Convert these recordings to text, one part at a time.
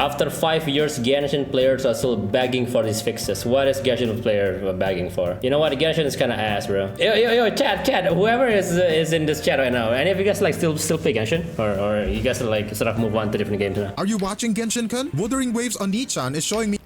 After 5 years, Genshin players are still begging for these fixes. What is Genshin player begging for? You know what? Genshin is kind of ass, bro. Yo, chat. Whoever is in this chat right now, any of you guys like still play Genshin, or you guys like sort of move on to different games now? Are you watching Genshin-kun? Wuthering Waves on Nichan is showing me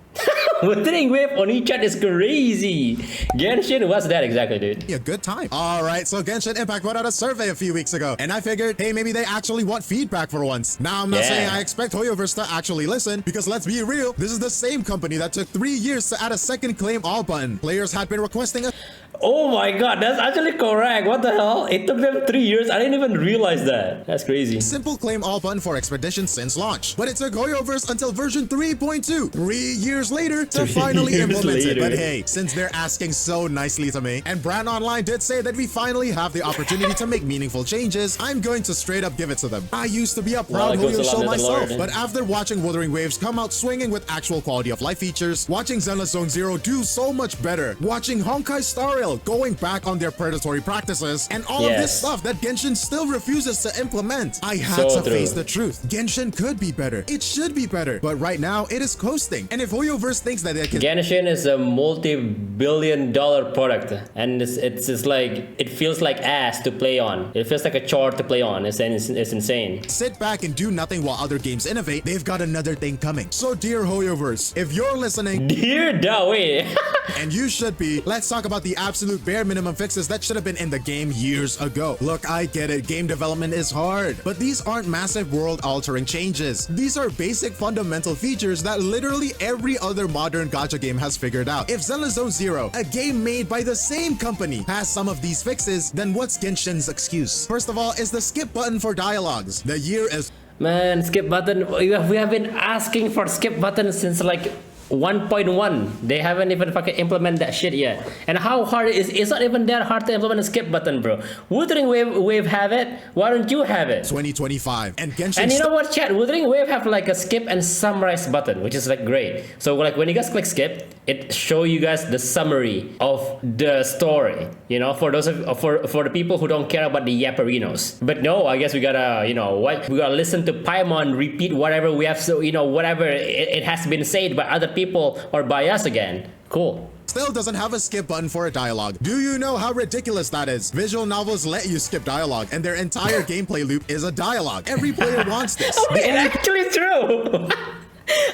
Wuthering Wave on Nichan is crazy. Genshin, what's that exactly, dude? a good time. All right, so Genshin Impact put out a survey a few weeks ago, and I figured, hey, maybe they actually want feedback for once. Now, I'm not saying I expect Hoyoverse to actually listen, because let's be real, this is the same company that took 3 years to add a second claim all button. Players had been requesting a Oh my god, that's actually correct. What the hell? It took them 3 years. I didn't even realize that. That's crazy. simple claim all button for Expedition since launch, but it took Hoyoverse until version 3.2, 3 years later, to finally implement it. But hey, since they're asking so nicely to me, and Brand Online did say that we finally have the opportunity to make meaningful changes, I'm going to straight up give it to them. I used to be a proud Hoyo show myself, but after watching Wuthering Waves come out swinging with actual quality of life features, watching Zenless Zone Zero do so much better, watching Honkai Star Rail going back on their predatory practices, and all of this stuff that Genshin still refuses to implement, I had to face the truth. Genshin could be better. It should be better. But right now, it is coasting. And if Hoyoverse thinks that they can... Genshin is a multi-billion-dollar product, and it's just like, it feels like ass to play on. It feels like a chore to play on. It's insane. sit back and do nothing while other games innovate, they've got another thing coming. So dear Hoyoverse, if you're listening... Dear Dawi! and you should be, let's talk about the absolute bare minimum fixes that should have been in the game years ago. Look, I get it, game development is hard, but these aren't massive world-altering changes. These are basic fundamental features that literally every other modern gacha game has figured out. If Zenless Zone Zero, a game made by the same company, has some of these fixes, then what's Genshin's excuse? First of all, is the skip button for dialogues. The year is... Man, skip button. We have been asking for skip button since like 1.1. They haven't even fucking implemented that shit yet. And how hard it's not even that hard to implement a skip button, bro. Wuthering Wave have it. Why don't you have it? 2025 and Genshin. And you know what, chat? Wuthering Wave have like a skip and summarize button, which is like great. So like when you guys click skip, it show you guys the summary of the story. You know, for those for the people who don't care about the yapperinos. But no, I guess we gotta we gotta listen to Paimon repeat whatever we have. So whatever it has been said by other people or by us again. Cool. Still doesn't have a skip button for a dialogue. Do you know how ridiculous that is? Visual novels let you skip dialogue, and their entire gameplay loop is a dialogue. Every player wants this. It's actually true.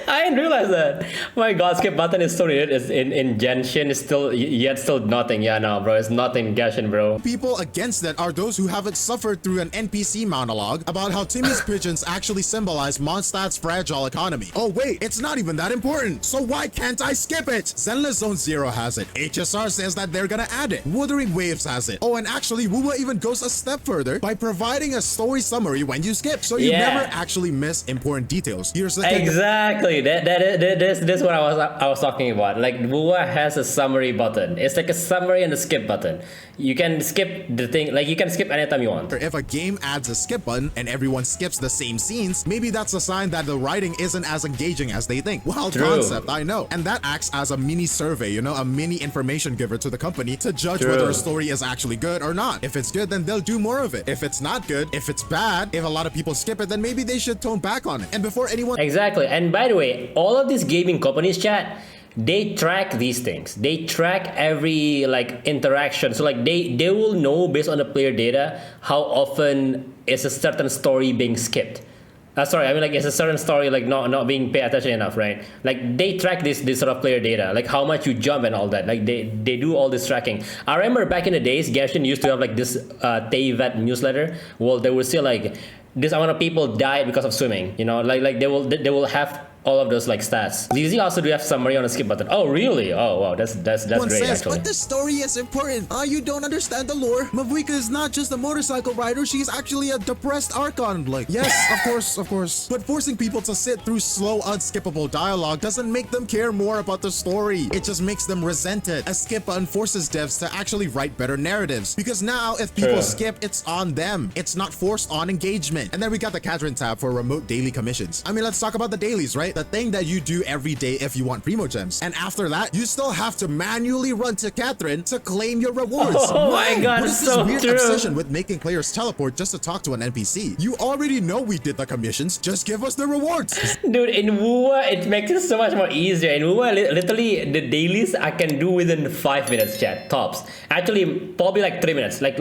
I didn't realize that. My god, skip button is so needed. It's in Genshin is still nothing. Yeah, no, bro, it's nothing in Genshin, bro. People against that are those who haven't suffered through an NPC monologue about how Timmy's pigeons actually symbolize Mondstadt's fragile economy. Oh wait, it's not even that important. So why can't I skip it? Zenless Zone Zero has it. HSR says that they're gonna add it. Wuthering Waves has it. Oh, and actually, Wuwa even goes a step further by providing a story summary when you skip, so you never actually miss important details. Here's the thing. Exactly. That's what I was talking about. Like Wuwa has a summary button. It's like a summary and a skip button. You can skip the thing, like you can skip anytime you want. If a game adds a skip button and everyone skips the same scenes, maybe that's a sign that the writing isn't as engaging as they think. Wild concept, I know. And that acts as a mini survey, a mini information giver to the company to judge whether a story is actually good or not. If it's good, then they'll do more of it. If it's not good, if it's bad, if a lot of people skip it, then maybe they should tone back on it. And before anyone... Exactly. And by the way, all of these gaming companies, chat, they track these things. They track every interaction. So they will know based on the player data how often is a certain story being skipped. Sorry, I mean it's a certain story not being paid attention enough, right? Like they track this sort of player data, like how much you jump and all that. Like they do all this tracking. I remember back in the days, Genshin used to have this Teyvat newsletter. Well, they would say this amount of people died because of swimming. Like they will have all of those stats. ZZ also do have summary on the skip button. Oh really? Oh wow, that's great actually. But the story is important. You don't understand the lore. Mavuika is not just a motorcycle rider, she's actually a depressed Archon. Yes, of course. But forcing people to sit through slow, unskippable dialogue doesn't make them care more about the story. It just makes them resent it. A skip button forces devs to actually write better narratives. Because now, if people skip, it's on them. It's not forced on engagement. And then we got the Cadron tab for remote daily commissions. I mean, let's talk about the dailies, right? The thing that you do every day if you want Primo Gems. And after that, you still have to manually run to Catherine to claim your rewards. Oh my god, what is so this weird true. obsession with making players teleport just to talk to an NPC? You already know we did the commissions, just give us the rewards. Dude, in Wuwa, it makes it so much more easier. In Wuwa, literally, the dailies I can do within 5 minutes, chat, tops. Actually, probably like 3 minutes. Like,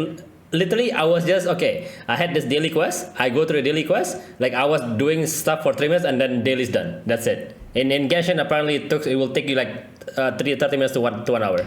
literally, I was just, okay, I had this daily quest. I go through the daily quest. Like, I was doing stuff for 3 minutes and then daily's done. That's it. In Genshin, apparently, it will take you like 30 minutes to 1 hour.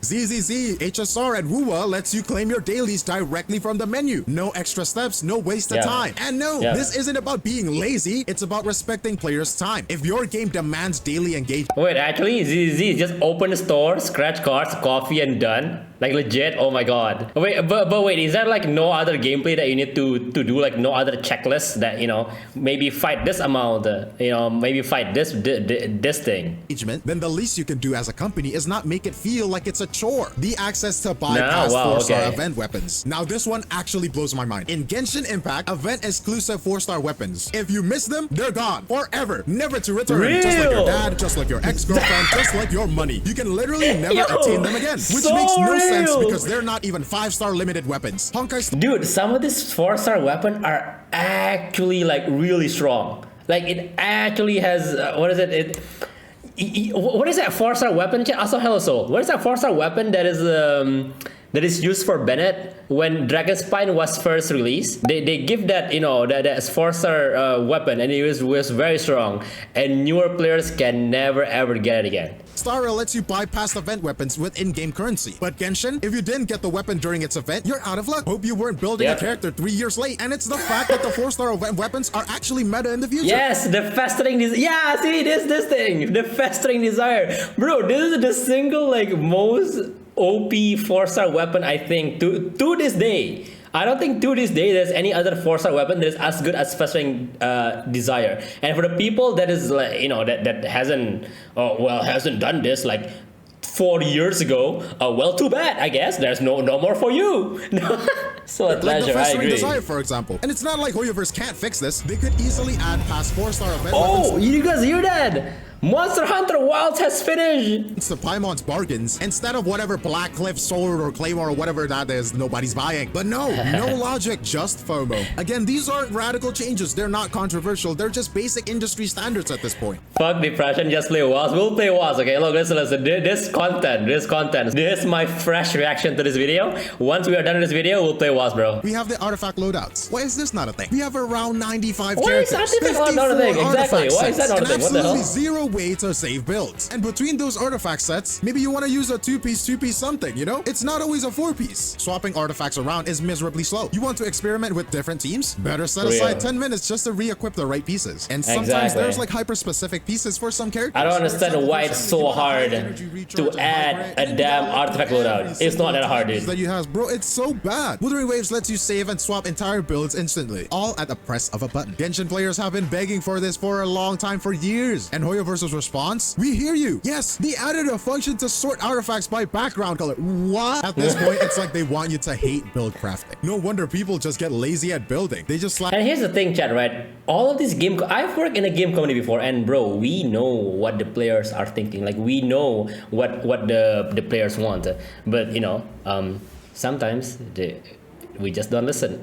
ZZZ, HSR at Wuwa lets you claim your dailies directly from the menu. No extra steps, no waste of time. And no, this isn't about being lazy, it's about respecting players' time. If your game demands daily engagement... Wait, actually, ZZZ just open the store, scratch cards, coffee, and done? Like legit? Oh my god. Wait, but wait, is there like no other gameplay that you need to do? Like no other checklist that, you know, maybe fight this amount, you know, maybe fight this thing? Then the least you can do as a company is not make it feel like it's a chore. The access to bypass 4-star event weapons. Now this one actually blows my mind. In Genshin Impact, event exclusive 4-star weapons. If you miss them, they're gone forever, never to return. Just like your dad, just like your ex-girlfriend, just like your money. You can literally never obtain them again, which makes no sense because they're not even 5-star limited weapons. Dude, some of these 4-star weapons are actually like really strong. Like it actually has what is it? What is that 4-star weapon? Also, hello soul. What is that 4-star weapon that is used for Bennett when Dragonspine was first released? They give that, you know, that 4-star weapon, and it was very strong, and newer players can never ever get it again. Stara lets you bypass event weapons with in-game currency. But Genshin, if you didn't get the weapon during its event, you're out of luck. Hope you weren't building a character 3 years late. And it's the fact that the 4-star event weapons are actually meta in the future. Yes, the festering desire. Yeah, see, this thing. The festering desire. Bro, this is the single, like, most OP 4-star weapon, I think, to this day. I don't think to this day there's any other 4-star weapon that is as good as Festering Desire. And for the people that is like, you know, that hasn't done this like 4 years ago, well, too bad, I guess. There's no more for you. So a pleasure, like the I agree. Desire, for example. And it's not like Hoyoverse can't fix this. They could easily add past 4-star event weapons. Oh, you guys hear that? Monster Hunter Wilds has finished! It's the Paimon's bargains. Instead of whatever Blackcliff, Sword, or Claymore, or whatever that is, nobody's buying. But no logic, just FOMO. Again, these aren't radical changes. They're not controversial. They're just basic industry standards at this point. Fuck depression, just play WoW. We'll play WoW, okay? Look, listen. This content. This is my fresh reaction to this video. Once we are done with this video, we'll play WoW, bro. We have the artifact loadouts. Why is this not a thing? We have around 95 Why characters. Why is that not a thing? Exactly. Why is that not a thing? What the hell? Absolutely zero way to save builds. And between those artifact sets, maybe you want to use a two-piece something, you know? It's not always a 4-piece. Swapping artifacts around is miserably slow. You want to experiment with different teams? Better set aside 10 minutes just to re-equip the right pieces. And sometimes there's like hyper-specific pieces for some characters. I don't understand why it's so hard to add a damn artifact loadout. It's not that hard, dude. That you have, bro, it's so bad. Wuthering Waves lets you save and swap entire builds instantly, all at the press of a button. Genshin players have been begging for this for a long time, for years. And Hoyoverse's response? We hear you. Yes, they added a function to sort artifacts by background color. What? At this point, it's like they want you to hate build crafting. No wonder people just get lazy at building. They just And here's the thing, chat, right? All of these I've worked in a game company before, and bro, we know what the players are thinking. Like, we know what the players want. But, you know, sometimes we just don't listen.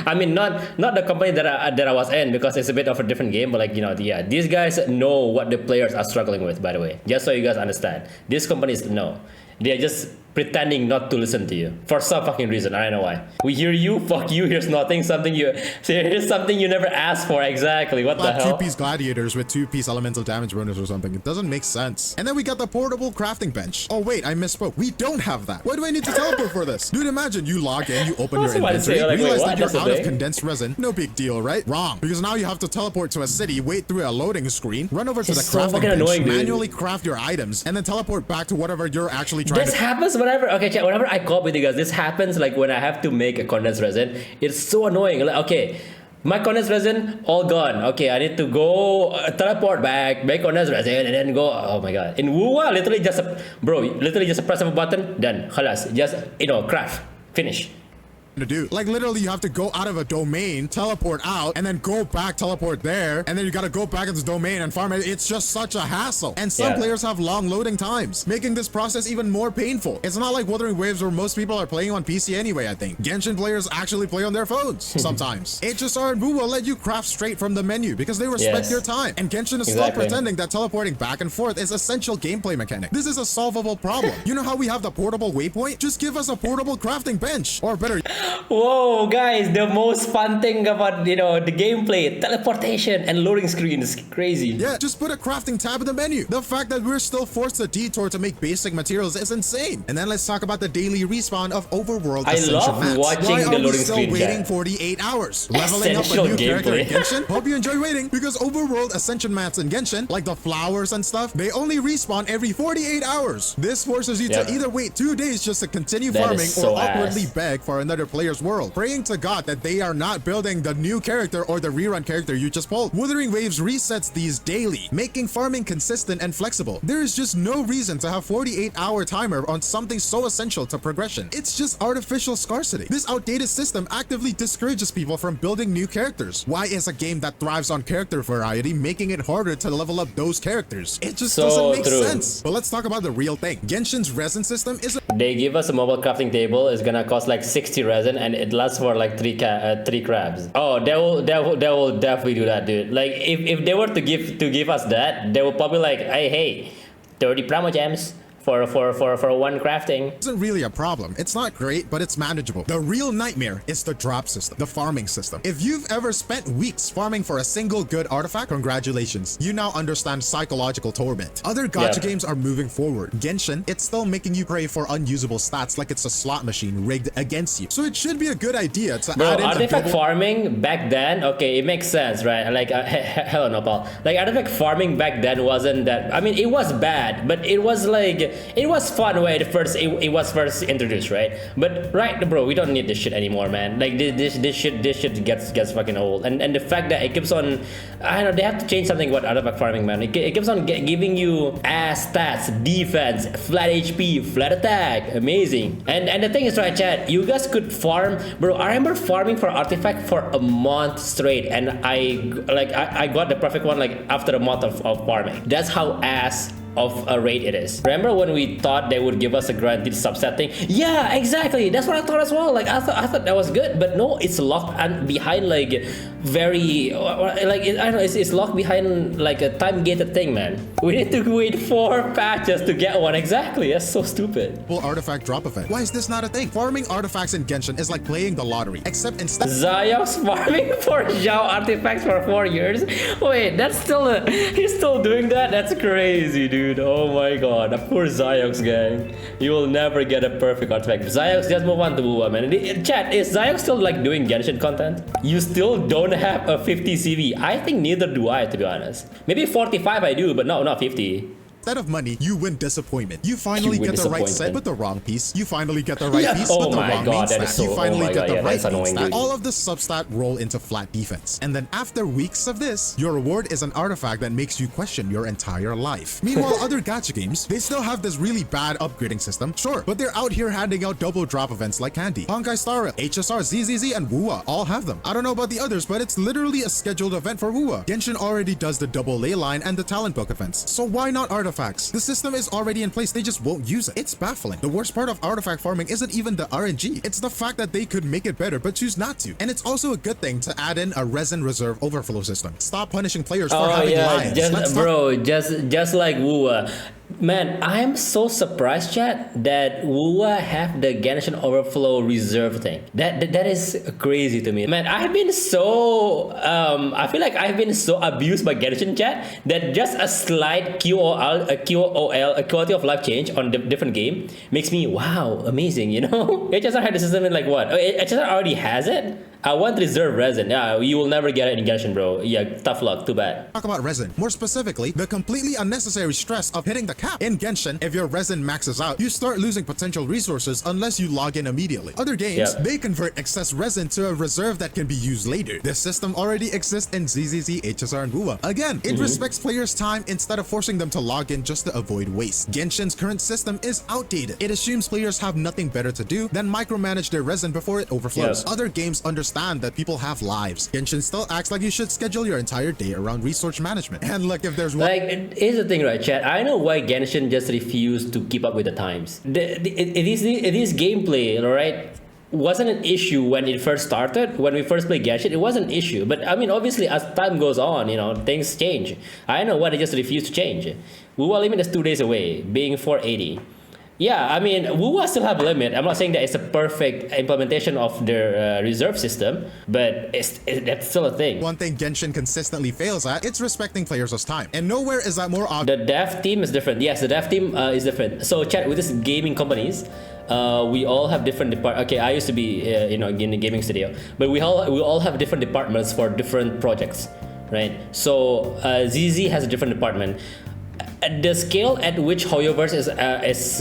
I mean, not the company that I was in, because it's a bit of a different game, but like, you know, yeah, these guys know what the players are struggling with, by the way, just so you guys understand. These companies know. They're just pretending not to listen to you for some fucking reason. I don't know why. We hear you, fuck you, here's nothing, here's something you never asked for. Exactly, what the hell? 2-piece gladiators with 2-piece elemental damage bonus or something. It doesn't make sense. And then we got the portable crafting bench. Oh wait, I misspoke. We don't have that. Why do I need to teleport for this? Dude, imagine you log in, you open your inventory, realize that you're out of condensed resin. No big deal, right? Wrong. Because now you have to teleport to a city, wait through a loading screen, run over to the crafting bench, manually craft your items, and then teleport back to whatever you're actually trying to... This happens whenever, okay, chat, whenever I call with you guys, this happens like when I have to make a condensed resin. It's so annoying. Like, okay, my condensed resin all gone. Okay, I need to go teleport back, make condensed resin, and then go. Oh my god! In Wuwa, literally just a press of a button, done. Khalas, just, you know, craft, finish. to do. Like literally you have to go out of a domain, teleport out, and then go back, teleport there, and then you gotta go back into the domain and farm it. It's just such a hassle. And some players have long loading times, making this process even more painful. It's not like Wuthering Waves where most people are playing on PC anyway, I think. Genshin players actually play on their phones sometimes. HSR and Wu will let you craft straight from the menu because they respect your time. And Genshin is still pretending that teleporting back and forth is essential gameplay mechanic. This is a solvable problem. You know how we have the portable waypoint? Just give us a portable crafting bench. Or better, Whoa, guys, the most fun thing about, the gameplay, teleportation and loading screen is crazy. yeah, just put a crafting tab in the menu. The fact that we're still forced to detour to make basic materials is insane. And then let's talk about the daily respawn of Overworld I Ascension love maps. watching Why the are we loading still screen, waiting Jack? 48 hours? Leveling up a Essential new character in gameplay. Genshin? Hope you enjoy waiting because Overworld Ascension mats in Genshin, like the flowers and stuff, they only respawn every 48 hours. This forces you to either wait 2 days just to continue That farming is so or awkwardly ass. beg for another player's world, praying to God that they are not building the new character or the rerun character you just pulled. Wuthering Waves resets these daily, making farming consistent and flexible. There is just no reason to have 48-hour timer on something so essential to progression. It's just artificial scarcity. This outdated system actively discourages people from building new characters. Why is a game that thrives on character variety making it harder to level up those characters? It just So doesn't make true. sense. But let's talk about the real thing. Genshin's resin system is They give us a mobile crafting table. It's gonna cost like 60 resin, and it lasts for like three crabs. Oh, they will definitely do that, dude. Like if they were to give us that, they will probably like, hey, 30 primo gems for one crafting. isn't really a problem. It's not great, but it's manageable. The real nightmare is the drop system, the farming system. If you've ever spent weeks farming for a single good artifact, congratulations. You now understand psychological torment. Other gacha games are moving forward. Genshin, it's still making you pray for unusable stats like it's a slot machine rigged against you. So it should be a good idea to Bro, add in a artifact double... farming back then, okay, it makes sense, right? Like, hell no, Paul. Like, artifact farming back then wasn't that... I mean, it was bad, but it was like... It was fun when it was first introduced, right? But right, bro, we don't need this shit anymore, man. Like this shit gets fucking old. And the fact that it keeps on, I don't know, they have to change something about artifact farming, man. It keeps on giving you ass stats, defense, flat HP, flat attack, amazing. And the thing is, right, chat, you guys could farm, bro. I remember farming for artifact for a month straight, and I got the perfect one like after a month of farming. That's how ass of a raid it is. Remember when we thought they would give us a guaranteed subset thing? Yeah, exactly. That's what I thought as well. Like I thought that was good, but no, it's locked behind like very like I don't know. It's locked behind like a time gated thing, man. We need to wait 4 patches to get one. Exactly. That's so stupid. artifact drop event. Why is this not a thing? Farming artifacts in Genshin is like playing the lottery, except instead Zayok's farming for Zhao artifacts for 4 years. Wait, that's still he's still doing that? That's crazy, dude. Oh my god, poor Zayok's gang. You will never get a perfect artifact. Zayok's, just move on to Wuwa, man. Chat, is Zayok still like doing Genshin content? You still don't have a 50 CV. I think neither do I, to be honest. Maybe 45 I do, but no, not 50. instead of money, you win disappointment. You finally get the right set with the wrong piece. You finally get the right piece with the wrong main stat. You finally get the right main stat. All of the substat roll into flat defense. And then after weeks of this, your reward is an artifact that makes you question your entire life. Meanwhile, other gacha games, they still have this really bad upgrading system, sure, but they're out here handing out double drop events like candy. Honkai Star Rail, HSR, ZZZ, and Wuwa all have them. I don't know about the others, but it's literally a scheduled event for Wuwa. Genshin already does the double ley line and the talent book events, so why not artifacts? The system is already in place, they just won't use it. It's baffling. The worst part of artifact farming isn't even the RNG, it's the fact that they could make it better but choose not to. And it's also a good thing to add in a Resin reserve overflow system. Stop punishing players for having lions. Just like Wuwa. Man, I'm so surprised, chat, that Wuwa have the Genshin overflow reserve thing. That is crazy to me. Man, I've been so I feel like I've been so abused by Genshin, chat, that just a slight QOL, a quality of life change on the different game makes me wow, amazing, you know? HSR had the system in like what? HSR already has it? I want reserve resin. Yeah, you will never get it in Genshin, bro. Yeah, tough luck. Too bad. Talk about resin. More specifically, the completely unnecessary stress of hitting the cap. In Genshin, if your resin maxes out, you start losing potential resources unless you log in immediately. Other games, they convert excess resin to a reserve that can be used later. This system already exists in ZZZ, HSR, and WUA. Again, it respects players' time instead of forcing them to log in just to avoid waste. Genshin's current system is outdated. It assumes players have nothing better to do than micromanage their resin before it overflows. Other games understand that people have lives. Genshin still acts like you should schedule your entire day around resource management. And look, if there's one... Like, here's the thing, right, chat? I know why Genshin just refused to keep up with the times. It is gameplay, alright? Wasn't an issue when it first started. When we first played Genshin, it was an issue. But I mean, obviously, as time goes on, you know, things change. I know why they just refused to change. WUA limit is 2 days away, being 480. Yeah, I mean, WUA still have a limit. I'm not saying that it's a perfect implementation of their reserve system, but that's still a thing. One thing Genshin consistently fails at, it's respecting players' time. And nowhere is that more obvious. The dev team is different. Yes, the dev team is different. So chat with these gaming companies, we all have different departments. Okay, I used to be in a gaming studio, but we all have different departments for different projects, right? So ZZ has a different department. At the scale at which Hoyoverse is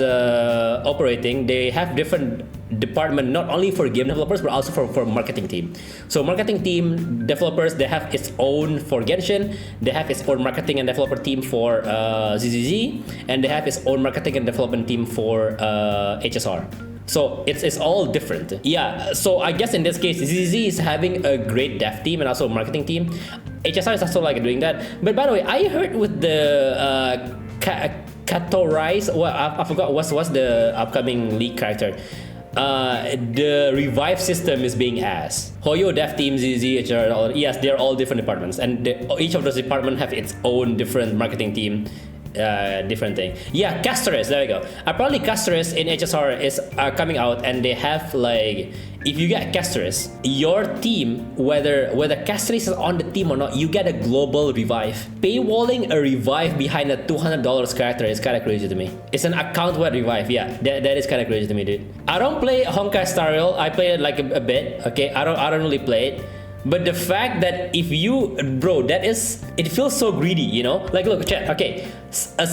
operating, they have different department, not only for game developers but also for marketing team. So marketing team developers, they have its own for Genshin, they have its own marketing and developer team for ZZZ, and they have its own marketing and development team for HSR. So it's all different. Yeah, so I guess in this case, ZZ is having a great dev team and also marketing team. HSR is also like doing that. But by the way, I heard with the Kato Rise, well, I forgot what's the upcoming league character. The revive system is being asked. Hoyo, dev team, ZZ, HSR, yes, they're all different departments, and each of those departments have its own different marketing team. Different thing. Yeah, Castorus, there we go. Apparently Castorus in HSR is coming out, and they have like, if you get Castorus, your team, whether Castorus is on the team or not, you get a global revive. Paywalling a revive behind a $200 character is kind of crazy to me. It's an account-wide revive. Yeah, that is kind of crazy to me, dude. I don't play Honkai Star Rail. I play it like a bit. Okay, I don't really play it. But the fact that if you, bro, it feels so greedy, you know? Like, look, chat, okay, a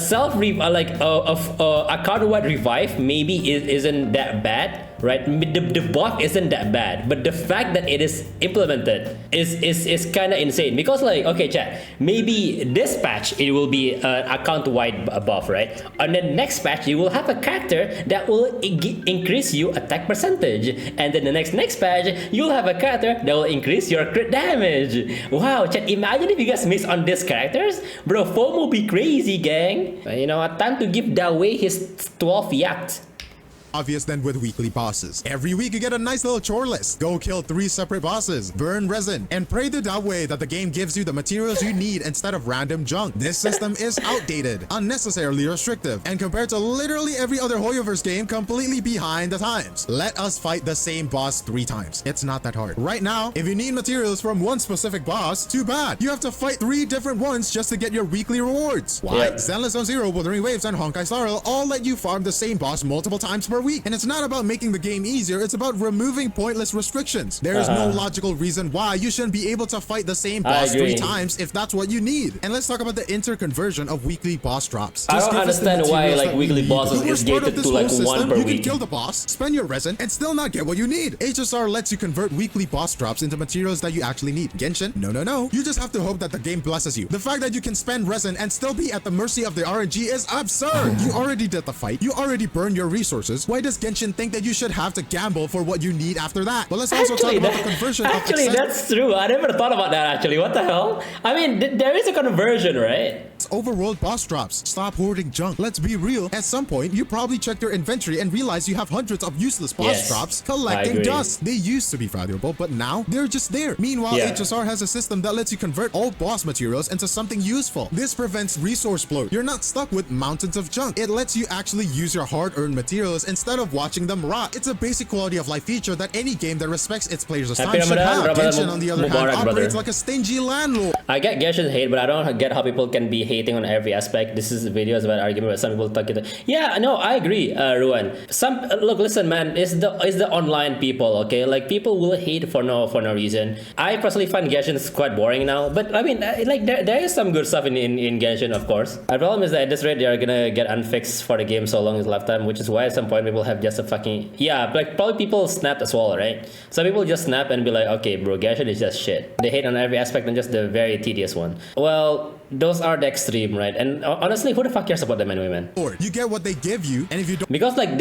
account-wide revive maybe isn't that bad, right? The buff isn't that bad, but the fact that it is implemented is kind of insane. Because like, okay, chat, maybe this patch it will be an account-wide buff, right? And then next patch you will have a character that will increase you attack percentage, and then the next patch you'll have a character that will increase your crit damage. Wow, chat, imagine if you guys miss on these characters, bro. FOMO will be crazy, gang. You know, time to give Dawei his 12 yacht. Obvious than with weekly bosses. Every week you get a nice little chore list. Go kill 3 separate bosses, burn resin, and pray to Dawei that the game gives you the materials you need instead of random junk. This system is outdated, unnecessarily restrictive, and compared to literally every other Hoyoverse game, completely behind the times. Let us fight the same boss 3 times. It's not that hard. Right now, if you need materials from one specific boss, too bad. You have to fight 3 different ones just to get your weekly rewards. Why? Yep. Zenless Zone Zero, Wuthering Waves, and Honkai Star Rail all let you farm the same boss multiple times per week. And it's not about making the game easier, it's about removing pointless restrictions. There is no logical reason why you shouldn't be able to fight the same boss 3 times if that's what you need. And let's talk about the interconversion of weekly boss drops. I don't understand why like weekly bosses is gated to like one per week. You week. can kill the boss, spend your resin, and still not get what you need. HSR lets you convert weekly boss drops into materials that you actually need. Genshin, no. You just have to hope that the game blesses you. The fact that you can spend resin and still be at the mercy of the RNG is absurd. You already did the fight. You already burned your resources. Why does Genshin think that you should have to gamble for what you need after that? But let's also talk about the conversion of that's true. I never thought about that actually. What the hell? I mean, there is a conversion, right? Overworld boss drops. Stop hoarding junk. Let's be real. At some point, you probably checked your inventory and realized you have hundreds of useless boss drops collecting dust. They used to be valuable, but now they're just there. Meanwhile, HSR has a system that lets you convert old boss materials into something useful. This prevents resource bloat. You're not stuck with mountains of junk. It lets you actually use your hard-earned materials instead of watching them rot. It's a basic quality of life feature that any game that respects its players' time should have. Genshin, on the other hand, operates like a stingy landlord. I get Genshin's hate, but I don't get how people can be hating hating on every aspect. This is videos about argument where some people talk it. Yeah, no, I agree, Ruan. Look, listen, man. It's the online people, okay? Like people will hate for no reason. I personally find Genshin quite boring now, but I mean, like there is some good stuff in Genshin, of course. The problem is that at this rate they are gonna get unfixed for the game so long in its lifetime, which is why at some point people have just a fucking like probably people snap as well, right? Some people just snap and be like, okay, bro, Genshin is just shit. They hate on every aspect and just the very tedious one. Well, those are the extreme, right? And honestly, who the fuck cares about them anyway, man? Or you get what they give you, and if you don't, because like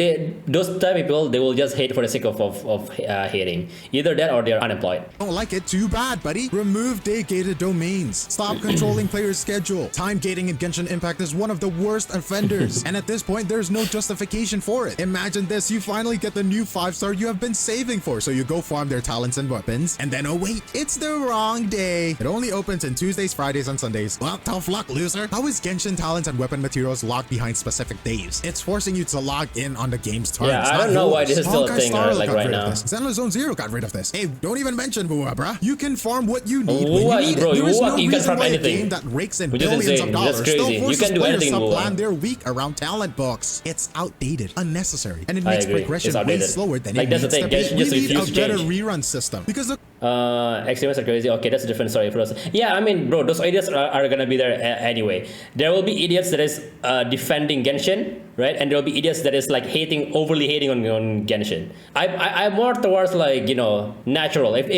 those type of people, they will just hate for the sake of hating. Either that or they're unemployed. like it, too bad, buddy. Remove day-gated domains. Stop controlling players' schedule. Time gating in Genshin Impact is one of the worst offenders, and at this point, there's no justification for it. Imagine this: you finally get the new 5-star you have been saving for, so you go farm their talents and weapons, and then oh wait, it's the wrong day. It only opens on Tuesdays, Fridays, and Sundays. Well, tough luck, loser. How is Genshin talents and weapon materials locked behind specific days? It's forcing you to log in on the game's terms. Yeah, I don't know why this is still a thing like right now. Zenless Zone Zero got rid of this. Hey, don't even mention Wuwa, bruh. You can farm what you need when Wuwa, you need bro, it. There is no you can reason farm why anything. a game that rakes in Which is billions insane. of dollars That's crazy. still You forces can do players anything to in Wuwa. plan their week around talent books. It's outdated, unnecessary, and it I makes agree. progression It's way outdated. slower than Like, it that's the needs thing. to Genshin be. just We need a refused better change. rerun system because the Extremists are crazy. Okay, that's a different story for us. Yeah, I mean, bro, those idiots are gonna be there anyway. There will be idiots that is defending Genshin, right? And there will be idiots that is like overly hating on Genshin. I'm more towards like, you know, natural. If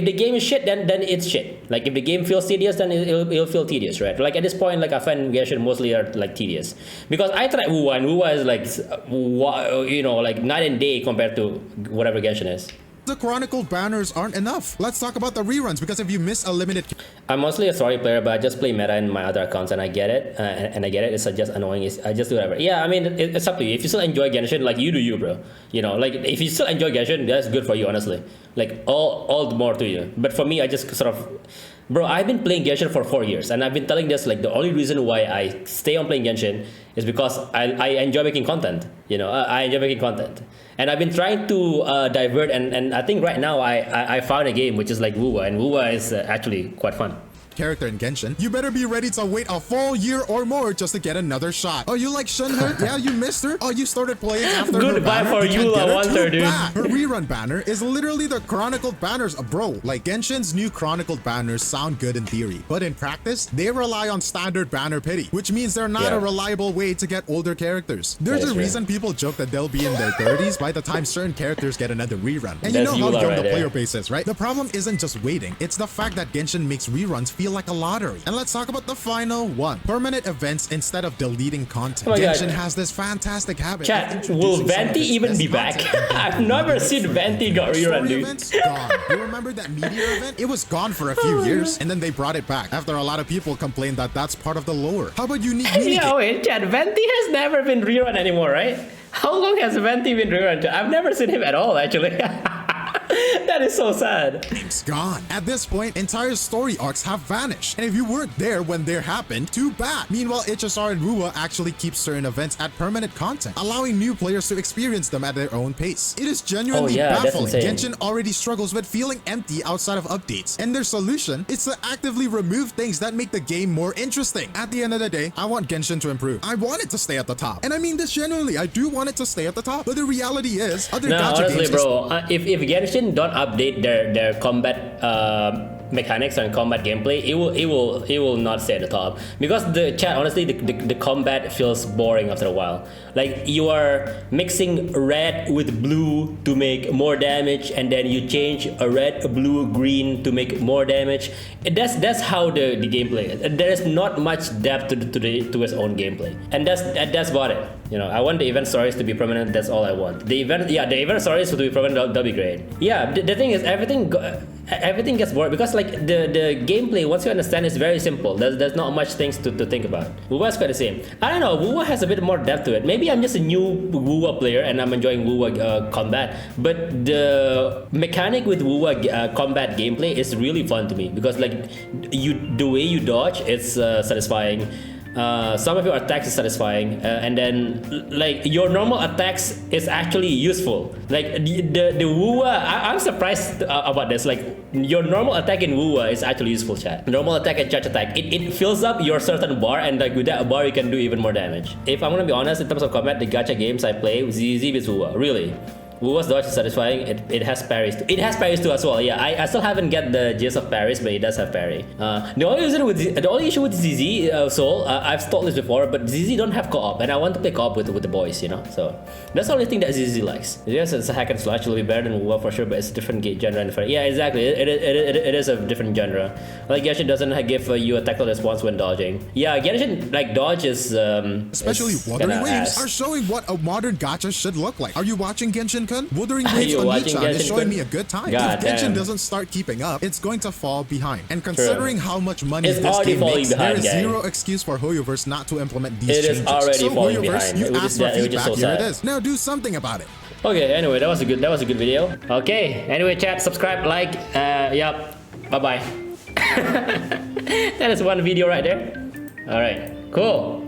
the game is shit, then it's shit. Like if the game feels tedious, then it'll feel tedious, right? Like at this point, like I find Genshin mostly are like tedious because I tried Wuwa, and Wuwa is like, you know, like night and day compared to whatever Genshin is. the chronicled banners aren't enough. Let's talk about the reruns, because if you miss a limited... I'm mostly a story player, but I just play meta in my other accounts, and I get it. And I get it. It's just annoying. I just do whatever. Yeah, I mean, it's up to you. If you still enjoy Genshin, like you do you, bro. You know, like if you still enjoy Genshin, that's good for you, honestly. Like all the more to you. But for me, I just sort of... Bro, I've been playing Genshin for 4 years, and I've been telling this, like, the only reason why I stay on playing Genshin is because I enjoy making content, you know, I enjoy making content. And I've been trying to divert, and I think right now I found a game which is like Wuwa, and Wuwa is actually quite fun. Character in Genshin, you better be ready to wait a full year or more just to get another shot. Oh, you like Shunher? Yeah, you missed her? Oh, you started playing after her Goodbye banner? for You you, can't get I her want too her, dude. bad. Her rerun banner is literally the chronicled banners, bro. Like, Genshin's new chronicled banners sound good in theory, but in practice, they rely on standard banner pity, which means they're not a reliable way to get older characters. There's a reason people joke that they'll be in their 30s by the time certain characters get another rerun. And you know how young the player base is, right? The problem isn't just waiting, it's the fact that Genshin makes reruns feel like a lottery. And let's talk about the final one. Permanent events instead of deleting content. Oh Genshin has this fantastic habit. Chat, will Venti even be back? I've never seen Venti got rerun, dude. Events, gone. You remember that Meteor event? It was gone for a few years, and then they brought it back after a lot of people complained that that's part of the lore. How about unique Yeah, wait, chat, Venti has never been rerun anymore, right? How long has Venti been rerun? I've never seen him at all, actually. That is so sad. It's gone. At this point, entire story arcs have vanished. And if you weren't there when they happened, too bad. Meanwhile, HSR and Wuwa actually keep certain events at permanent content, allowing new players to experience them at their own pace. It is genuinely baffling. Genshin already struggles with feeling empty outside of updates, and their solution is to actively remove things that make the game more interesting. At the end of the day, I want Genshin to improve. I want it to stay at the top. And I mean this genuinely. I do want it to stay at the top. But the reality is, other gacha honestly, games... bro, if Genshin don't update their combat mechanics and combat gameplay, it will not stay at the top, because the chat, honestly, the combat feels boring after a while. Like, you are mixing red with blue to make more damage, and then you change a red, a blue, green to make more damage. That's how the gameplay is. There is not much depth to its own gameplay, and that's about it. You know, I want the event stories to be permanent. That's all I want. The event stories to be permanent. That'll be great. Yeah, the thing is, everything gets boring, because like the gameplay, once you understand, is very simple. There's not much things to think about. Wuwa is quite the same. I don't know, Wuwa has a bit more depth to it. Maybe I'm just a new Wuwa player and I'm enjoying Wuwa combat, but the mechanic with Wuwa combat gameplay is really fun to me, because like the way you dodge, it's satisfying. Some of your attacks is satisfying, and then like your normal attacks is actually useful. Like the Wua, I'm surprised about this. Like your normal attack in Wua is actually useful, chat. Normal attack and charge attack, it fills up your certain bar, and like with that bar you can do even more damage. If I'm gonna be honest, in terms of combat, the gacha games I play, ZZ is Wua, really. Wuwa's dodge is satisfying. It has parries. It has parries too as well. Yeah, I still haven't get the gist of parries, but it does have parry. The only issue with ZZ Soul, I've told this before, but ZZ don't have co-op, and I want to play co-op with the boys, you know. So that's the only thing that ZZ likes. Yes, it's a hack and slash. It'll be better than Wuwa for sure, but it's a different genre. And yeah, exactly. It is a different genre. Like Genshin doesn't give you a tactile response when dodging. Yeah, Genshin like dodge is especially Wuthering Waves are showing what a modern gacha should look like. Are you watching Genshin? Wuthering Waves on Nichan is showing me a good time. God, if Genshin damn. doesn't start keeping up, it's going to fall behind. And considering how much money It's this already game falling makes, behind, there is gang. zero excuse for HoYoverse not to implement these It changes. is already So falling HoYoverse, behind. you Which asked is for which is feedback, so here it sad. is. Now do something about it. Okay, anyway, that was a good video. Okay, anyway, chat, subscribe, like, yep, bye bye. That is one video right there. All right, cool.